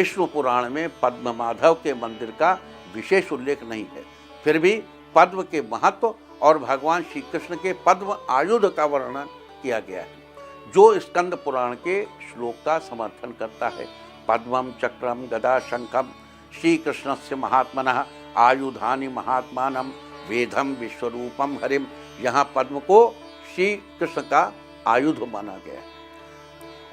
विष्णु पुराण में पद्म माधव के मंदिर का विशेष उल्लेख नहीं है, फिर भी पद्म के महत्व और भगवान श्री कृष्ण के पद्म आयुध का वर्णन किया गया है, जो स्कंद पुराण के श्लोक का समर्थन करता है। पद्मं चक्रम गदा शंखम श्री कृष्णस्य महात्मनः आयुधानि महात्मानं वेदम विश्वरूपम हरिम। यहाँ पद्म को श्री कृष्ण का आयुध माना गया है।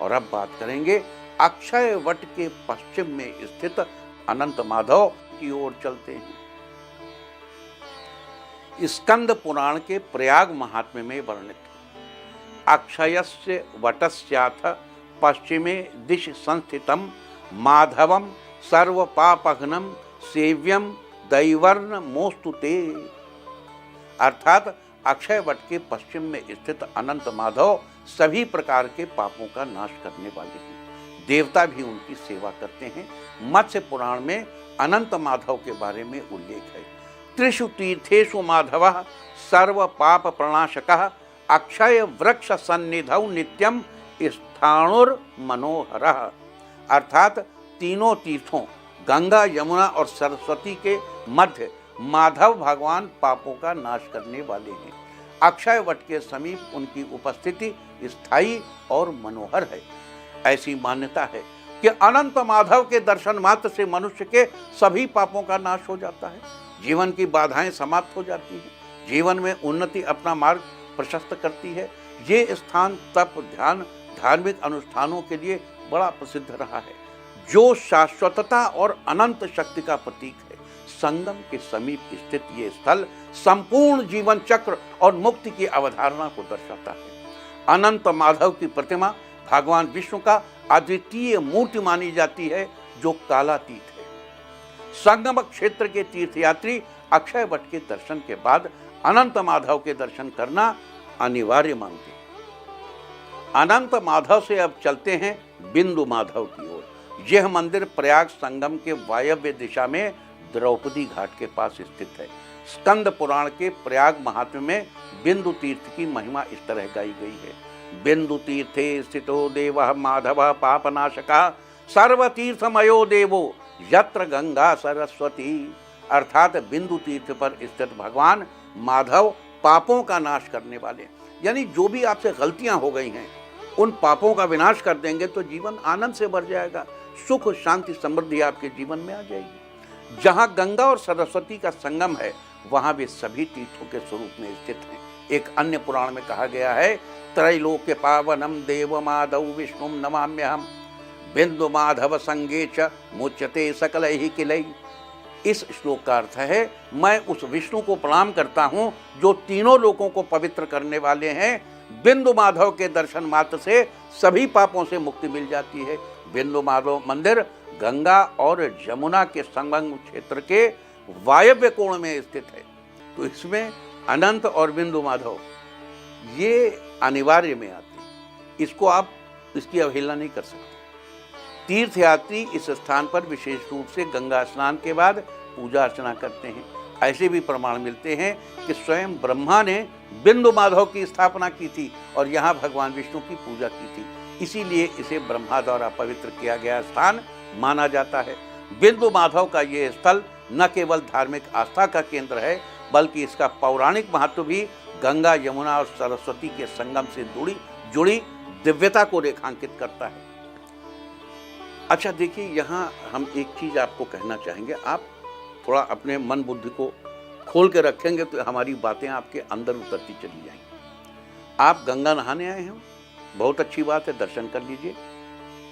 और अब बात करेंगे अक्षय वट के पश्चिम में स्थित अनंत माधव की ओर चलते हैं। स्कंद पुराण के प्रयाग महात्म्य में वर्णित अक्षयस्य वटस्याथ पश्चिमे दिश संस्थितम माधवम सर्वपापघ्नं सेव्यम दैवर्ण मोस्तुते। अर्थात अक्षय वट के पश्चिम में स्थित अनंत माधव सभी प्रकार के पापों का नाश करने वाले हैं। देवता भी उनकी सेवा करते हैं। मत्स्य पुराण में अनंत माधव के बारे में उल्लेख है। त्रिषु तीर्थेषु माधवः सर्व पाप प्रणाशकः अक्षय वृक्ष सन्निधौ नित्यम स्थाणुर मनोहरः। अर्थात तीनों तीर्थों गंगा, यमुना और सरस्वती के मध्य माधव भगवान पापों का नाश करने वाले हैं। अक्षय वट के समीप उनकी उपस्थिति स्थायी और मनोहर है। ऐसी मान्यता है कि अनंत माधव के दर्शन मात्र से मनुष्य के सभी पापों का नाश हो जाता है, जीवन की बाधाएं समाप्त हो जाती हैं, जीवन में उन्नति अपना मार्ग प्रशस्त करती है। ये स्थान तप, ध्यान, धार्मिक अनुष्ठानों के लिए बड़ा प्रसिद्ध रहा है, जो शाश्वतता और अनंत शक्ति का प्रतीक है। संगम के समीप स्थित ये स्थल संपूर्ण जीवन चक्र और मुक्ति की अवधारणा को दर्शाता है। अनंत माधव की प्रतिमा भगवान विष्णु का अद्वितीय मूर्ति मानी जाती है, जो कालातीत है। संगम क्षेत्र के तीर्थयात्री अक्षय वट के दर्शन के बाद अनंत माधव के दर्शन करना अनिवार्य मानते हैं। अनंत माधव से अब चलते हैं बिंदु माधव की ओर। यह मंदिर प्रयाग संगम के वायव्य दिशा में द्रौपदी घाट के पास स्थित है। स्कंद पुराण के प्रयाग महात्म्य में बिंदु तीर्थ की महिमा इस तरह गाई गई है। बिंदु तीर्थे स्थितो देवः माधवः पापनाशकः सर्वतीर्थमयो देवो यत्र गंगा सरस्वती। अर्थात बिंदु तीर्थ पर स्थित भगवान माधव पापों का नाश करने वाले, यानी जो भी आपसे गलतियां हो गई हैं उन पापों का विनाश कर देंगे तो जीवन आनंद से भर जाएगा, सुख, शांति, समृद्धि आपके जीवन में आ जाएगी। जहां गंगा और सरस्वती का संगम है वहां वे सभी तीर्थों के स्वरूप में स्थित हैं। एक अन्य पुराण में कहा गया है, त्रैलोक्य पावनम देवमाधव विष्णुम नमाम्यहम बिंदु माधव संगे च मुच्यते सकलैः किलैः। इस श्लोक का अर्थ है, मैं उस विष्णु को प्रणाम करता हूँ जो तीनों लोकों को पवित्र करने वाले हैं। बिंदु माधव के दर्शन मात्र से सभी पापों से मुक्ति मिल जाती है। बिंदु माधव मंदिर गंगा और यमुना के संगम क्षेत्र के वायव्य कोण में स्थित है। तो इसमें अनंत और बिंदु माधव ये अनिवार्य में आती है, इसको आप इसकी अवहेलना नहीं कर सकते। तीर्थयात्री इस स्थान पर विशेष रूप से गंगा स्नान के बाद पूजा अर्चना करते हैं। ऐसे भी प्रमाण मिलते हैं कि स्वयं ब्रह्मा ने बिंदु माधव की स्थापना की थी और यहाँ भगवान विष्णु की पूजा की थी, इसीलिए इसे ब्रह्मा द्वारा पवित्र किया गया स्थान माना जाता है। बिंदु माधव का ये स्थल न केवल धार्मिक आस्था का केंद्र है, बल्कि इसका पौराणिक महत्व भी गंगा, यमुना और सरस्वती के संगम से जुड़ी दिव्यता को रेखांकित करता है। अच्छा देखिए, यहाँ हम एक चीज़ आपको कहना चाहेंगे, आप थोड़ा अपने मन बुद्धि को खोल के रखेंगे तो हमारी बातें आपके अंदर उतरती चली जाएंगी। आप गंगा नहाने आए हैं, बहुत अच्छी बात है, दर्शन कर लीजिए,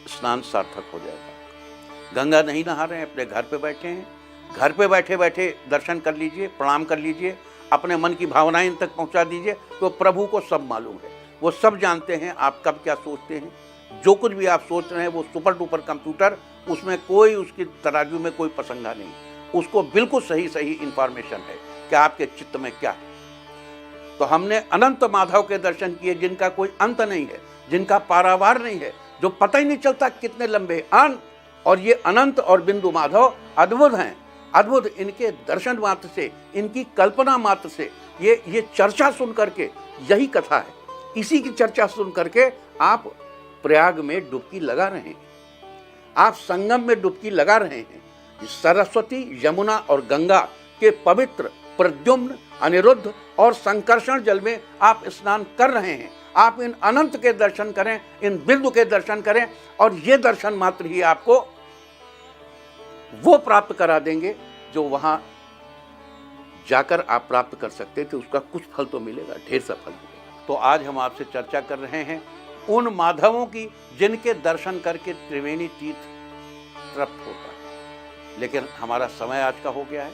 स्नान सार्थक हो जाएगा। गंगा नहीं नहा रहे हैं, अपने घर पे बैठे हैं, घर पे बैठे बैठे दर्शन कर लीजिए, प्रणाम कर लीजिए, अपने मन की भावनाएं इन तक पहुंचा दीजिए, तो प्रभु को सब मालूम है, वो सब जानते हैं आप कब क्या सोचते हैं। जो कुछ भी आप सोच रहे हैं वो सुपर डुपर कंप्यूटर, उसमें कोई उसकी तराजू में कोई पसंगा नहीं, उसको बिल्कुल सही इंफॉर्मेशन है कि आपके चित्त में क्या है। तो हमने अनंत माधव के दर्शन किए जिनका कोई अंत नहीं है, जिनका पारावार नहीं है, जो पता ही नहीं चलता कितने लंबे अन, और ये अनंत और बिंदु माधव अद्भुत हैं, अद्भुत। इनके दर्शन मात्र से, इनकी कल्पना मात्र से, ये चर्चा सुन करके, यही कथा है, इसी की चर्चा सुन करके आप प्रयाग में डुबकी लगा रहे हैं। आप संगम में डुबकी लगा रहे हैं। सरस्वती, यमुना और गंगा के पवित्र प्रद्युम्न, अनिरुद्ध और संकर्षण जल में आप स्नान कर रहे हैं। आप इन अनंत के दर्शन करें, इन बिंदु के दर्शन करें, और ये दर्शन मात्र ही आपको वो प्राप्त करा देंगे जो वहां जाकर आप प्राप्त कर सकते थे। उसका कुछ फल तो मिलेगा, ढेर सा फल मिलेगा। तो आज हम आपसे चर्चा कर रहे हैं उन माधवों की जिनके दर्शन करके त्रिवेणी तीर्थ तृप्त होता है। लेकिन हमारा समय आज का हो गया है,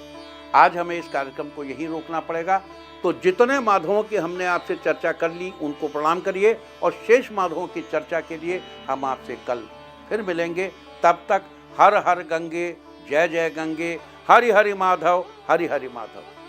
आज हमें इस कार्यक्रम को यहीं रोकना पड़ेगा। तो जितने माधवों की हमने आपसे चर्चा कर ली उनको प्रणाम करिए, और शेष माधवों की चर्चा के लिए हम आपसे कल फिर मिलेंगे। तब तक हर हर गंगे, जय जय गंगे, हरि हरि माधव, हरि हरि माधव।